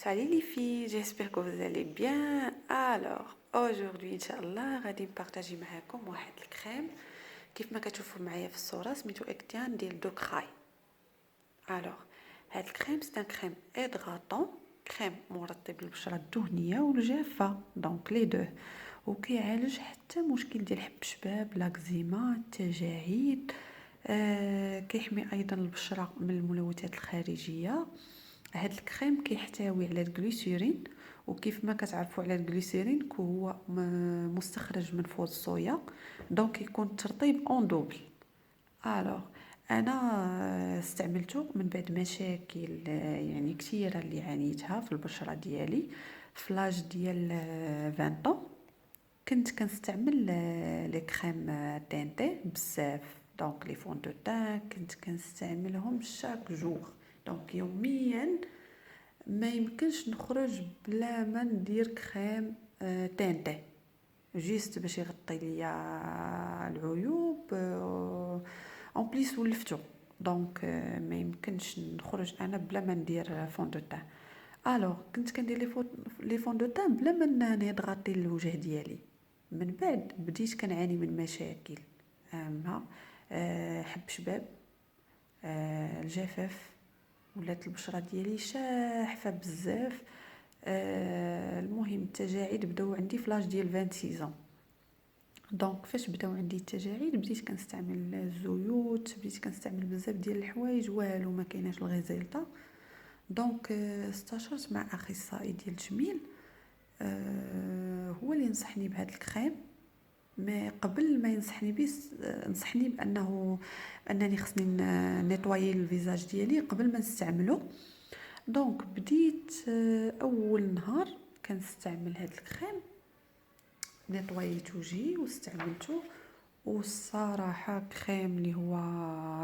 Salut les filles, j'espère que vous allez bien. Alors, aujourd'hui Inch'Allah غادي نبارطاجي معاكم واحد الكريم كيف ما كتشوفوا معايا في الصورة سميتو اكتيان ديال دوكراي. الوغ هاد الكريم سي ان كريم ادغاطون، كريم مرطب للبشرة الدهنية والجافة، دونك لي دو، وكيعالج حتى مشكل ديال حب الشباب، لاكزيما، التجاعيد. كيحمي ايضا البشرة من الملوثات الخارجية. هاد الكريم كيحتوي على الجليسيرين، وكيف ما كتعرفوا على الجليسيرين هو مستخرج من فوز الصويا، دونك يكون الترطيب اون دوبل. الوغ انا استعملته من بعد مشاكل يعني كثيره اللي عانيتها في البشره ديالي في لاج ديال 20 طون. كنت كنستعمل لي كريم تانتي بزاف، دونك لي فون دو تان كنت كنستعملهم شاك جور، دونك يوميا ما يمكنش نخرج بلا ما ندير كريم تانتي جيست باش يغطي ليا العيوب. اون بليس ولفتو، دونك ما يمكنش نخرج انا بلا ما ندير فون دو تان. الوغ كنت كندير لي فون دو تان بلا ما نضغطي الوجه ديالي. من بعد بديت كنعاني من مشاكل عامه، حب شباب، الجفاف، ولات البشره ديالي شاحفه بزاف. المهم التجاعيد بداو عندي في لاج ديال 26 دونك فاش بداو عندي التجاعيد بديت كنستعمل الزيوت، بديت كنستعمل بزاف ديال الحوايج والو ما كايناش الغيزيلطا. دونك استشرت مع اخصائي ديال التجميل، هو اللي نصحني بهذا الكريم. ما قبل ما ينصحني بيه نصحني انني خصني نيطوايي الفيزاج ديالي قبل ما نستعمله. دونك بديت اول نهار كنستعمل هذا الكريم، نيطوايت وجهي واستعملته، والصراحه كريم اللي هو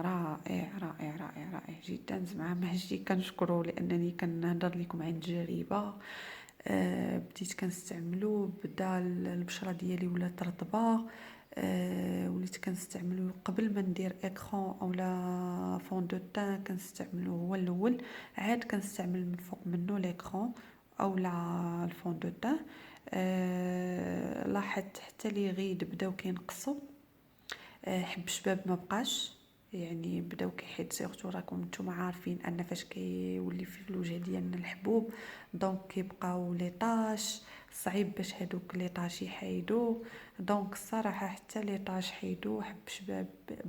رائع رائع رائع رائع جدا. زعما مهجي كنشكرو لانني كنهضر لكم عن تجربه. بديت كنستعملو، بدا البشره ديالي ولات رطبه. وليت كنستعملو قبل ما ندير اكرون اولا فون دو تان، كنستعملو هو الاول، عاد كنستعمل من فوق منه ليكرون اولا الفون دو تان. لاحظت حتى لي غيد بداو كينقصوا، حب شباب ما بقاش، يعني بداو كيحيد. سيرتو راكم نتوما عارفين ان فاش كيولي في الوجه ديالنا الحبوب دونك كيبقاو لي طاش، صعيب باش هادوك لي طاش يحيدو. دونك الصراحه حتى لي طاش حيدو، حب شباب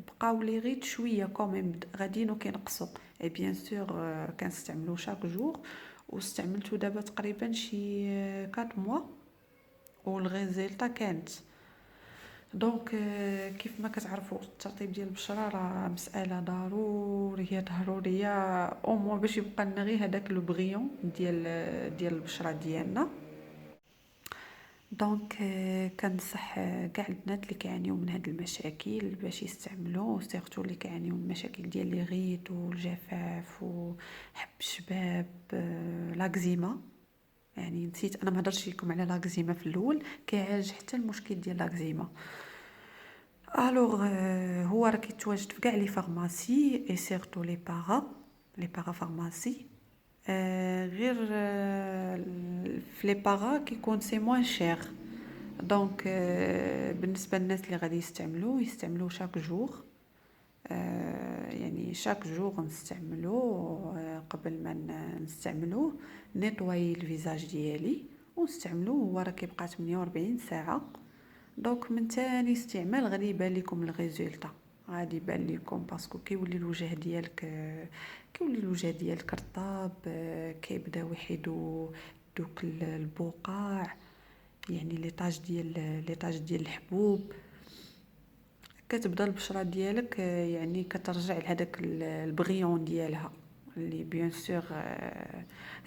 بقاو لي غيد شويه كوميم غاديين وكينقصوا. اي بيان سور كنستعملو شاك جور، واستعملته دابا تقريبا شي 4 موا والغيزيلطا كانت. دونك كيف ما كتعرفوا الترطيب ديال البشره راه مساله ضروريه او مو باش يبقى لنا غير هذاك لو بريون ديال البشره ديالنا. دونك كنصح كاع البنات اللي كيعانيو من هاد المشاكل باش يستعملوه، سيرتو اللي كيعانيو من مشاكل ديال لي غيط والجفاف وحب الشباب، لاكزيما. يعني نسيت انا ما هضرتش لكم على لاكزيما في الاول، كيعالج حتى المشكل ديال لاكزيما. الوغ هو راه كيتواجد في كاع لي فارماسي اي سيرتو لي بارا فارماسي. غير في لي بارا كيكون سي موان شير. دونك بالنسبه للناس اللي غادي يستعملوه شاك جور، يعني شاك جور نستعملو. قبل ما نستعملوه نيطواي الفيزاج ديالي ونستعملوه، هو راه كيبقى 48 ساعه. دونك من تاني استعمال غادي يبان لكم الريزولطا، غادي يبان لكم باسكو كيولي الوجه ديالك رطاب، كيبداو يحيدوا دوك البقع، يعني لي طاج ديال الحبوب. كتبدا البشره ديالك يعني كترجع لهداك البغيون ديالها اللي بيان سور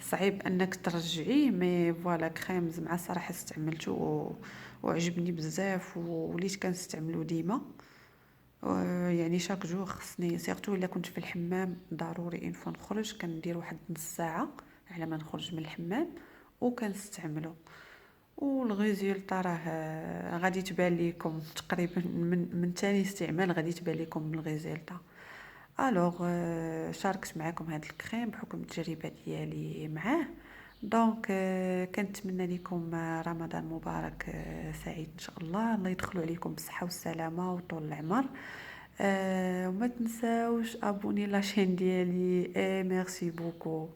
صعيب انك ترجعيه. مي فوالا كريم زعما صراحه استعملته وعجبني بزاف وليت كنستعملو ديما. يعني شاك جور خصني، سيرتو الا كنت في الحمام ضروري اون فوا نخرج كندير واحد نص ساعه على ما نخرج من الحمام وكنستعملو. والغيزولطا راه غادي تبان لكم تقريبا من تاني استعمال غادي تبان لكم الغيزولطا. الوغ شاركت معكم هذا الكريم بحكم التجربه ديالي معاه. دونك كنتمنى لكم رمضان مبارك سعيد ان شاء الله. الله يدخلوا عليكم بالصحه والسلامه وطول العمر. وما تنساوش ابوني لاشين ديالي. ميرسي بوكو.